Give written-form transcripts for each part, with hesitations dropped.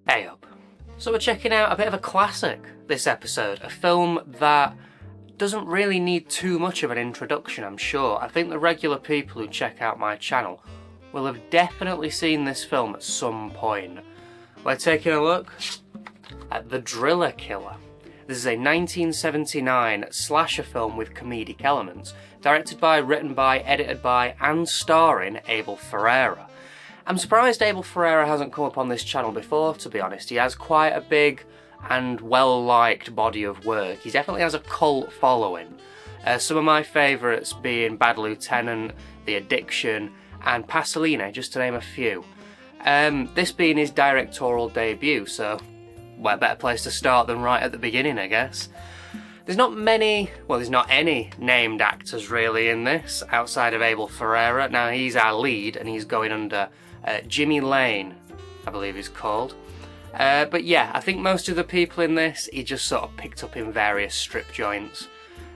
Hey up. So we're checking out a bit of a classic this episode, a film that doesn't really need too much of an introduction, I'm sure. I think the regular people who check out my channel will have definitely seen this film at some point. We're taking a look at The Driller Killer. This is a 1979 slasher film with comedic elements, directed by, written by, edited by, and starring Abel Ferrara. I'm surprised Abel Ferrara hasn't come up on this channel before, to be honest. He has quite a big and well-liked body of work. He definitely has a cult following. Some of my favourites being Bad Lieutenant, The Addiction, and Pasolini, just to name a few. This being his directorial debut, so what better place to start than right at the beginning, I guess. There's not any named actors really in this, outside of Abel Ferrara. Now he's our lead, and he's going under Jimmy Lane, I believe he's called. But yeah, I think most of the people in this, he just sort of picked up in various strip joints.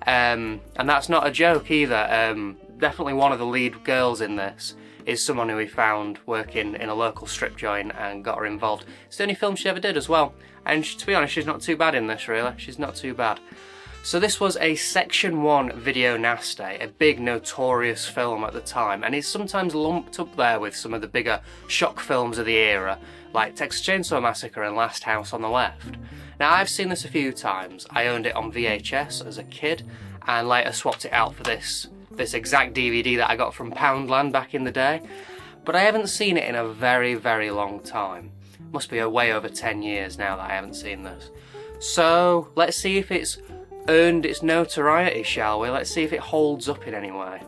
And that's not a joke either. Definitely one of the lead girls in this is someone who we found working in a local strip joint and got her involved. It's the only film she ever did as well. And to be honest, she's not too bad in this, really. She's not too bad. So this was a Section 1 video nasty, a big notorious film at the time, and it's sometimes lumped up there with some of the bigger shock films of the era, like Texas Chainsaw Massacre and Last House on the Left. Now I've seen this a few times. I owned it on VHS as a kid, and later swapped it out for this exact DVD that I got from Poundland back in the day, but I haven't seen it in a very, very long time. Must be way over 10 years now that I haven't seen this. So let's see if it's earned its notoriety, shall we? Let's see if it holds up in any way.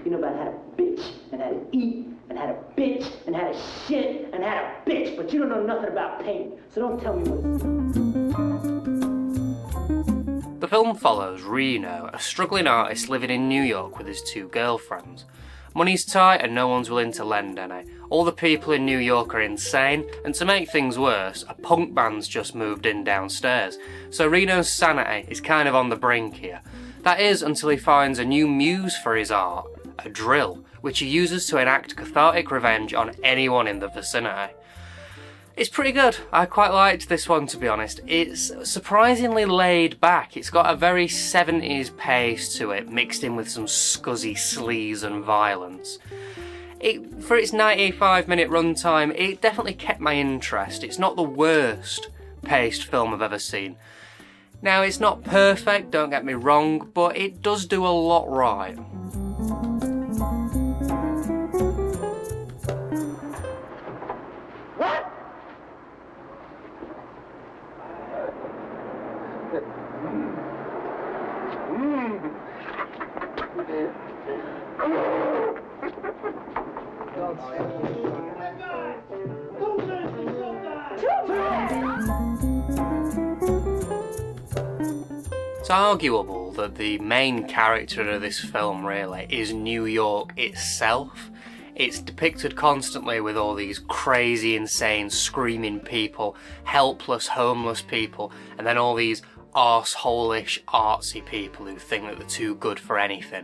You know about how to bitch and how to eat and how to bitch and how to shit and how to bitch, but you don't know nothing about pain, so don't tell me what. The film follows Reno, a struggling artist living in New York with his two girlfriends. Money's tight and no one's willing to lend any. All the people in New York are insane, and to make things worse, a punk band's just moved in downstairs, so Reno's sanity is kind of on the brink here. That is, until he finds a new muse for his art, a drill, which he uses to enact cathartic revenge on anyone in the vicinity. It's pretty good. I quite liked this one, to be honest. It's surprisingly laid back. It's got a very 70s pace to it, mixed in with some scuzzy sleaze and violence. For its 95-minute runtime, it definitely kept my interest. It's not the worst paced film I've ever seen. Now, it's not perfect, don't get me wrong, but it does do a lot right. What? It's arguable that the main character of this film really is New York itself. It's depicted constantly with all these crazy, insane, screaming people, helpless, homeless people, and then all these arsehole-ish, artsy people who think that they're too good for anything.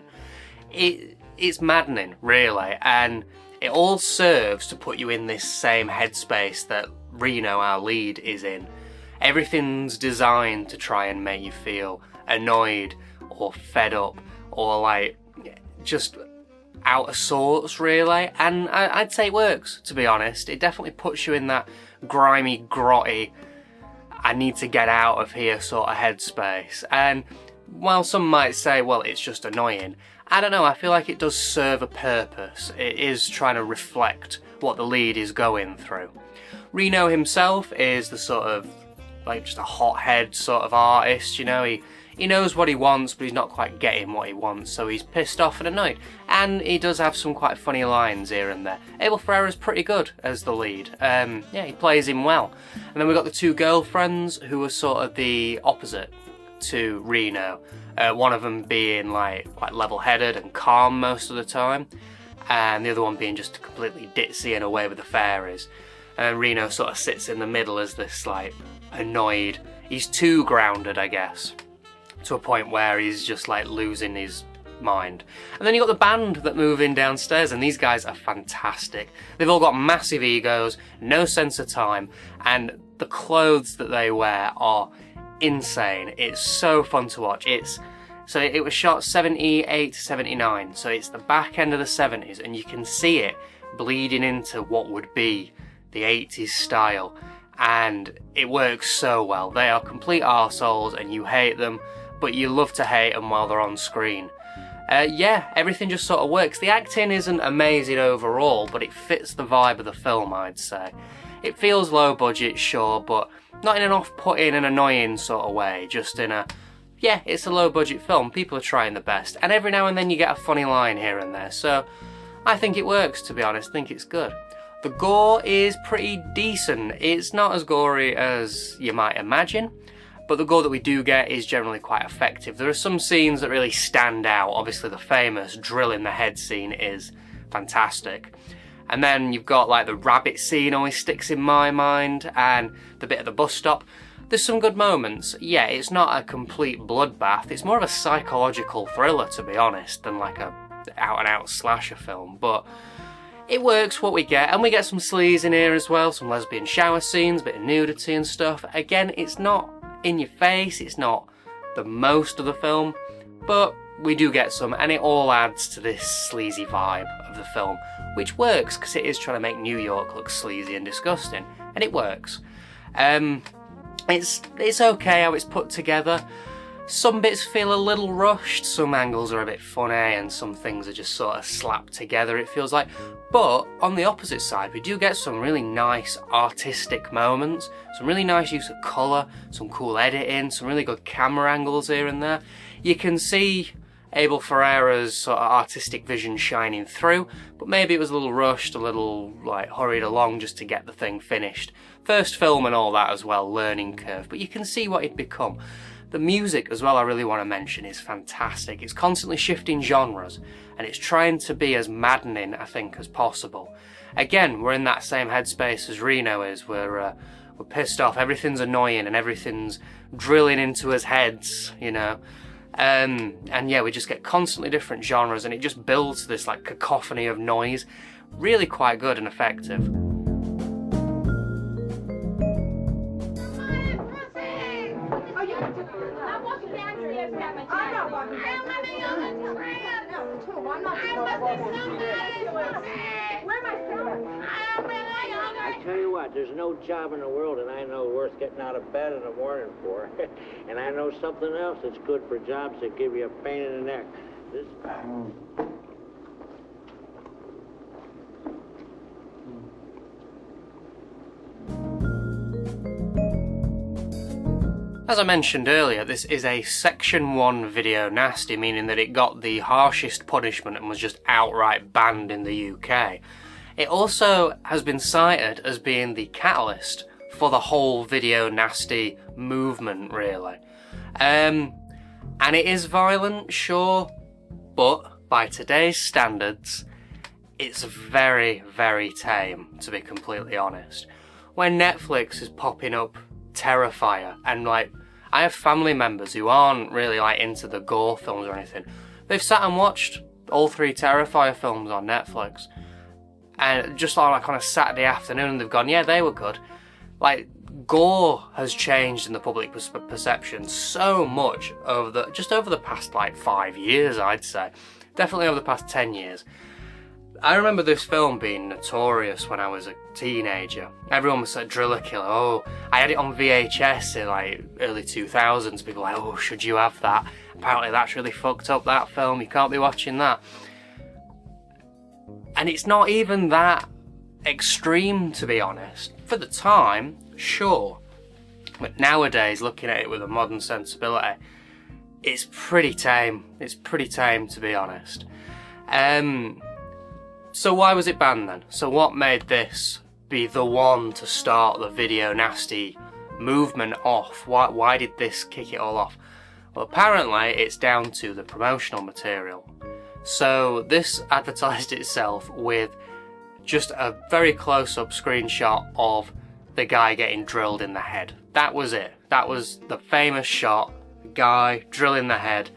It's maddening, really, and it all serves to put you in this same headspace that Reno, our lead, is in. Everything's designed to try and make you feel annoyed or fed up or like just out of sorts, really, and I'd say it works, to be honest. It definitely puts you in that grimy, grotty, I need to get out of here sort of headspace. And while some might say, well, it's just annoying, I don't know, I feel like it does serve a purpose. It is trying to reflect what the lead is going through. Reno himself is the sort of like just a hothead sort of artist, you know. He he knows what he wants, but he's not quite getting what he wants, so he's pissed off and annoyed. And he does have some quite funny lines here and there. Abel Ferrara's pretty good as the lead. Yeah, he plays him well. And then we've got the two girlfriends who are sort of the opposite to Reno. One of them being like quite level-headed and calm most of the time, and the other one being just completely ditzy and away with the fairies. And Reno sort of sits in the middle as this like annoyed, he's too grounded, I guess, to a point where he's just like losing his mind. And then you got the band that move in downstairs, and these guys are fantastic. They've all got massive egos, no sense of time, and the clothes that they wear are insane. It's so fun to watch. So it was shot 78 to 79, so it's the back end of the 70s, and you can see it bleeding into what would be the 80s style, and it works so well. They are complete arseholes and you hate them, but you love to hate them while they're on screen. Yeah, everything just sort of works. The acting isn't amazing overall, but it fits the vibe of the film, I'd say. It feels low budget, sure, but not in an off-putting and annoying sort of way, just in a, yeah, it's a low budget film, people are trying the best, and every now and then you get a funny line here and there, so I think it works, to be honest. I think it's good. The gore is pretty decent. It's not as gory as you might imagine, but the gore that we do get is generally quite effective. There are some scenes that really stand out. Obviously the famous drill in the head scene is fantastic. And then you've got like the rabbit scene always sticks in my mind, and the bit at the bus stop. There's some good moments. Yeah, it's not a complete bloodbath. It's more of a psychological thriller, to be honest, than like a out-and-out slasher film. But it works what we get, and we get some sleaze in here as well, some lesbian shower scenes, a bit of nudity and stuff. Again, it's not in your face, it's not the most of the film, but we do get some, and it all adds to this sleazy vibe of the film, which works because it is trying to make New York look sleazy and disgusting, and it works. It's okay how it's put together. Some bits feel a little rushed, some angles are a bit funny, and some things are just sort of slapped together, it feels like. But on the opposite side, we do get some really nice artistic moments, some really nice use of colour, some cool editing, some really good camera angles here and there. You can see Abel Ferrara's sort of artistic vision shining through, but maybe it was a little rushed, a little like hurried along just to get the thing finished. First film and all that as well, learning curve, but you can see what it'd become. The music as well, I really want to mention, is fantastic. It's constantly shifting genres, and it's trying to be as maddening, I think, as possible. Again, we're in that same headspace as Reno is. We're pissed off, everything's annoying, and everything's drilling into us heads, you know. And yeah, we just get constantly different genres, and it just builds this like cacophony of noise. Really quite good and effective. I tell you what, there's no job in the world that I know worth getting out of bed in the morning for. And I know something else that's good for jobs that give you a pain in the neck. This... As I mentioned earlier, this is a Section 1 video nasty, meaning that it got the harshest punishment and was just outright banned in the UK. It also has been cited as being the catalyst for the whole video nasty movement, really. And it is violent, sure, but by today's standards, it's very, very tame, to be completely honest. When Netflix is popping up Terrifier, and like, I have family members who aren't really like into the gore films or anything. They've sat and watched all 3 Terrifier films on Netflix, and just like on a Saturday afternoon, and they've gone, yeah, they were good. Like, gore has changed in the public perception so much over the past like 5 years, I'd say. Definitely over the past 10 years. I remember this film being notorious when I was a teenager. Everyone was like, Driller Killer, oh, I had it on VHS in like early 2000s. People were like, oh, should you have that? Apparently that's really fucked up, that film, you can't be watching that. And it's not even that extreme, to be honest. For the time, sure. But nowadays, looking at it with a modern sensibility, it's pretty tame. It's pretty tame, to be honest. So why was it banned then? So what made this be the one to start the video nasty movement off? Why did this kick it all off? Well, apparently it's down to the promotional material. So this advertised itself with just a very close-up screenshot of the guy getting drilled in the head. That was it. That was the famous shot, the guy drilling the head,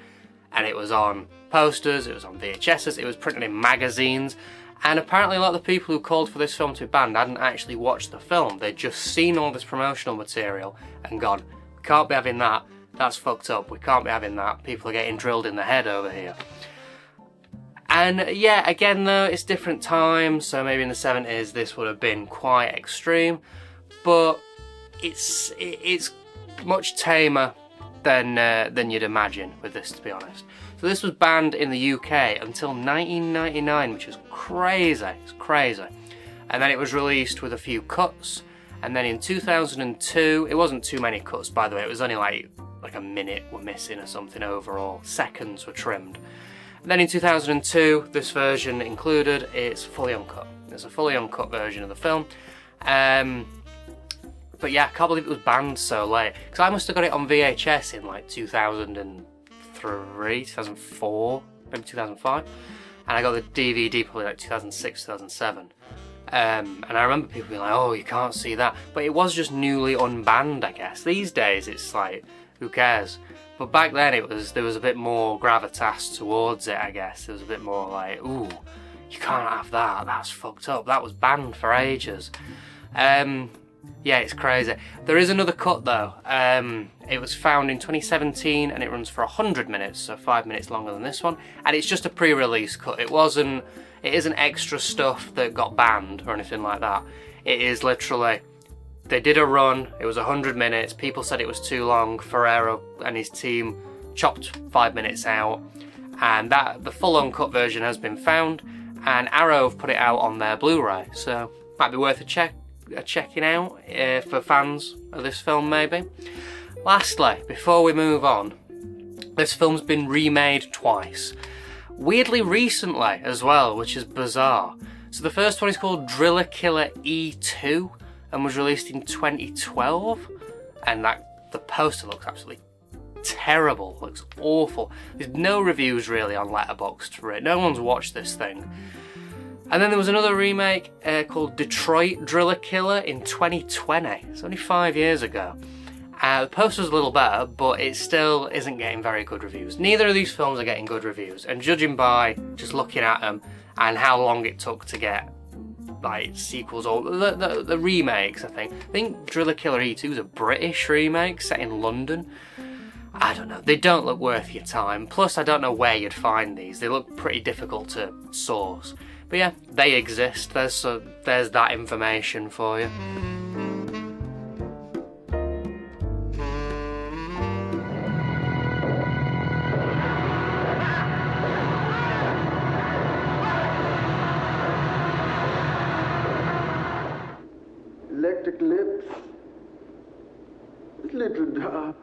and it was on posters, it was on VHSs, it was printed in magazines, and apparently a lot of the people who called for this film to be banned hadn't actually watched the film. They'd just seen all this promotional material and gone, we can't be having that, that's fucked up, we can't be having that, people are getting drilled in the head over here. And yeah, again though, it's different times, so maybe in the 70s this would have been quite extreme, but it's much tamer than you'd imagine with this, to be honest. So this was banned in the UK until 1999, which is crazy, it's crazy. And then it was released with a few cuts, and then in 2002, it wasn't too many cuts by the way, it was only like a minute were missing or something overall, seconds were trimmed. And then in 2002, this version included, it's fully uncut. It's a fully uncut version of the film. But yeah, I can't believe it was banned so late, because I must have got it on VHS in like 2003, 2004, maybe 2005, and I got the DVD probably like 2006, 2007. And I remember people being like, oh, you can't see that, but it was just newly unbanned, I guess. These days it's like, who cares? But back then there was a bit more gravitas towards it, I guess. There was a bit more like, ooh, you can't have that, that's fucked up, that was banned for ages. Yeah, it's crazy. There is another cut though. It was found in 2017 and it runs for 100 minutes, so 5 minutes longer than this one. And it's just a pre-release cut. It isn't extra stuff that got banned or anything like that. It is literally, they did a run, it was 100 minutes, people said it was too long, Ferrara and his team chopped 5 minutes out, and the full uncut version has been found, and Arrow have put it out on their Blu-ray, so might be worth a checking out for fans of this film maybe. Lastly, before we move on, this film's been remade twice. Weirdly recently as well, which is bizarre. So the first one is called Driller Killer E2 and was released in 2012, and the poster looks absolutely terrible, looks awful. There's no reviews really on Letterboxd for it, no one's watched this thing. And then there was another remake called Detroit Driller Killer in 2020. It's only 5 years ago. The poster's a little better, but it still isn't getting very good reviews. Neither of these films are getting good reviews, and judging by just looking at them and how long it took to get like sequels or the remakes, I think Driller Killer E2 is a British remake set in London. I don't know, they don't look worth your time. Plus, I don't know where you'd find these. They look pretty difficult to source. But yeah, they exist. There's that information for you. Electric lips, little dog.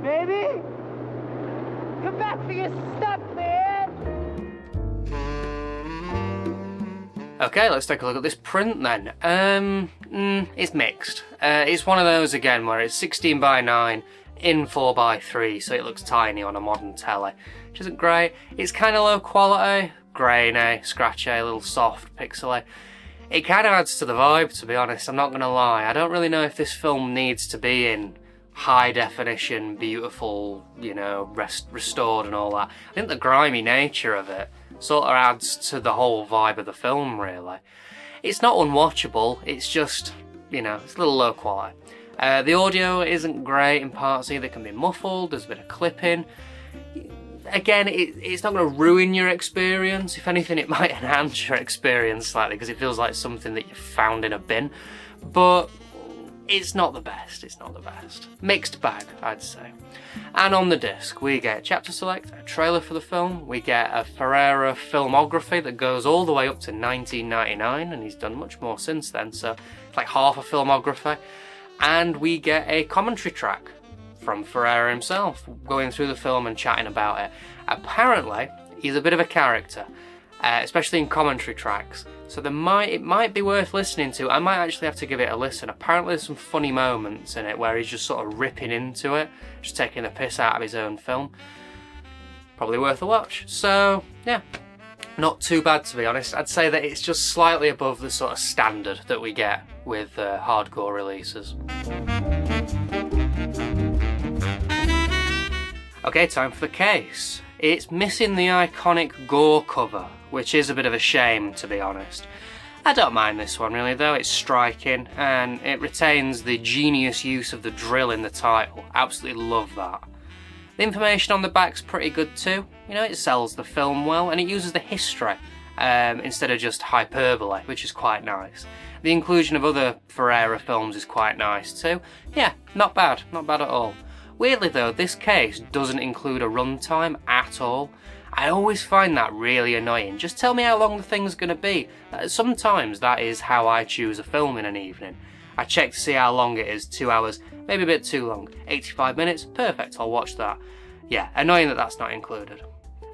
Baby, come back for your stuff, man. Okay, let's take a look at this print then. It's mixed. It's one of those again where it's 16:9 in 4:3, so it looks tiny on a modern telly, which isn't great. It's kind of low quality, grainy, scratchy, a little soft, pixely. It kind of adds to the vibe, to be honest, I'm not going to lie. I don't really know if this film needs to be in high definition, beautiful, you know, restored and all that. I think the grimy nature of it sort of adds to the whole vibe of the film, really. It's not unwatchable, it's just, you know, it's a little low quality. The audio isn't great in parts either, it can be muffled, there's a bit of clipping. Again, it's not going to ruin your experience. If anything, it might enhance your experience slightly because it feels like something that you found in a bin. But it's not the best, it's not the best. Mixed bag, I'd say. And on the disc, we get chapter select, a trailer for the film, we get a Ferrara filmography that goes all the way up to 1999, and he's done much more since then, so it's like half a filmography. And we get a commentary track from Ferrara himself, going through the film and chatting about it. Apparently, he's a bit of a character, especially in commentary tracks. So it might be worth listening to. I might actually have to give it a listen. Apparently there's some funny moments in it where he's just sort of ripping into it, just taking the piss out of his own film. Probably worth a watch. So, yeah. Not too bad, to be honest. I'd say that it's just slightly above the sort of standard that we get with Hard Gore releases. Okay, time for the case. It's missing the iconic Gore cover, which is a bit of a shame, to be honest. I don't mind this one really though, it's striking and it retains the genius use of the drill in the title. Absolutely love that. The information on the back's pretty good too. You know, it sells the film well and it uses the history instead of just hyperbole, which is quite nice. The inclusion of other Ferrara films is quite nice too. Yeah, not bad at all. Weirdly though, this case doesn't include a runtime at all. I always find that really annoying. Just tell me how long the thing's going to be. Sometimes that is how I choose a film in an evening. I check to see how long it is, 2 hours, maybe a bit too long. 85 minutes, perfect, I'll watch that. Yeah, annoying that that's not included.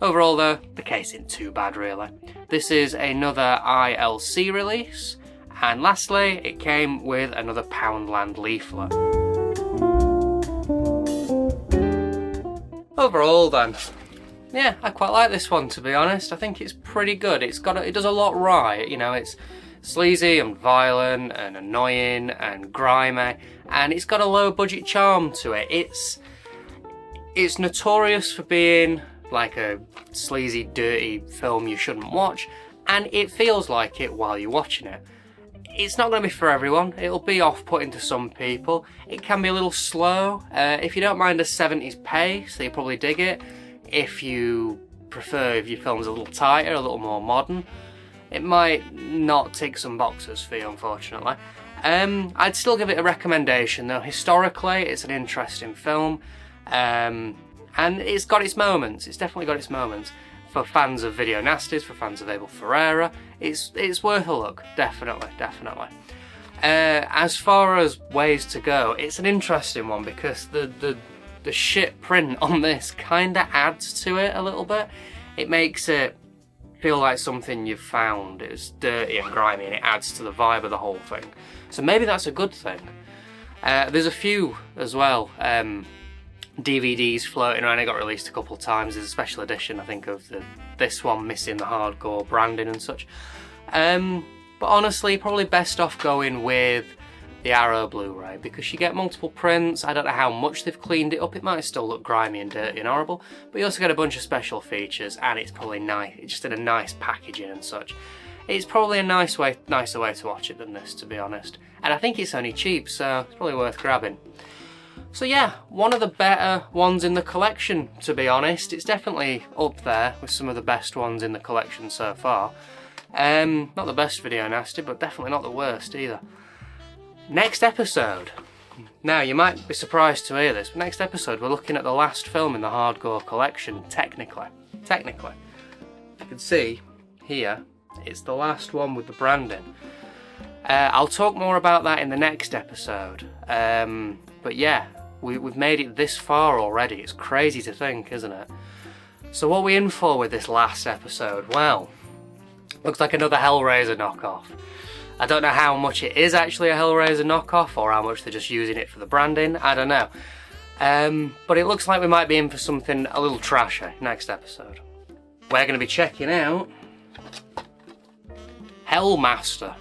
Overall though, the case isn't too bad really. This is another ILC release, and lastly, it came with another Poundland leaflet. Overall then, yeah, I quite like this one to be honest. I think it's pretty good. It does a lot right, you know, it's sleazy and violent and annoying and grimy, and it's got a low budget charm to it. It's notorious for being like a sleazy, dirty film you shouldn't watch, and it feels like it while you're watching it. It's not going to be for everyone. It'll be off-putting to some people. It can be a little slow. If you don't mind a 70s pace, you'll probably dig it. If you prefer if your film's a little tighter, a little more modern, it might not tick some boxes for you, unfortunately. I'd still give it a recommendation though. Historically, it's an interesting film, and it's got its moments. It's definitely got its moments. For fans of Video Nasties, for fans of Abel Ferrara, it's worth a look, definitely. As far as ways to go, it's an interesting one because the shit print on this kind of adds to it a little bit. It makes it feel like something you've found. It's dirty and grimy and it adds to the vibe of the whole thing. So maybe that's a good thing. There's a few as well. DVDs floating around. It got released a couple of times. There's a special edition, I think, of this one missing the Hard Gore branding and such. But honestly, probably best off going with the Arrow Blu-ray because you get multiple prints. I don't know how much they've cleaned it up. It might still look grimy and dirty and horrible, but you also get a bunch of special features, and it's probably nice. It's just in a nice packaging and such. It's probably a nicer way to watch it than this, to be honest. And I think it's only cheap, so it's probably worth grabbing. So yeah, one of the better ones in the collection, to be honest. It's definitely up there with some of the best ones in the collection so far. Not the best Video Nasty, but definitely not the worst either. Next episode. Now, you might be surprised to hear this, but next episode we're looking at the last film in the Hard Gore collection, technically. You can see here, it's the last one with the branding. I'll talk more about that in the next episode. But yeah, we've made it this far already. It's crazy to think, isn't it? So what are we in for with this last episode? Well, looks like another Hellraiser knockoff. I don't know how much it is actually a Hellraiser knockoff or how much they're just using it for the branding. I don't know. But it looks like we might be in for something a little trashy next episode. We're going to be checking out Hellmaster.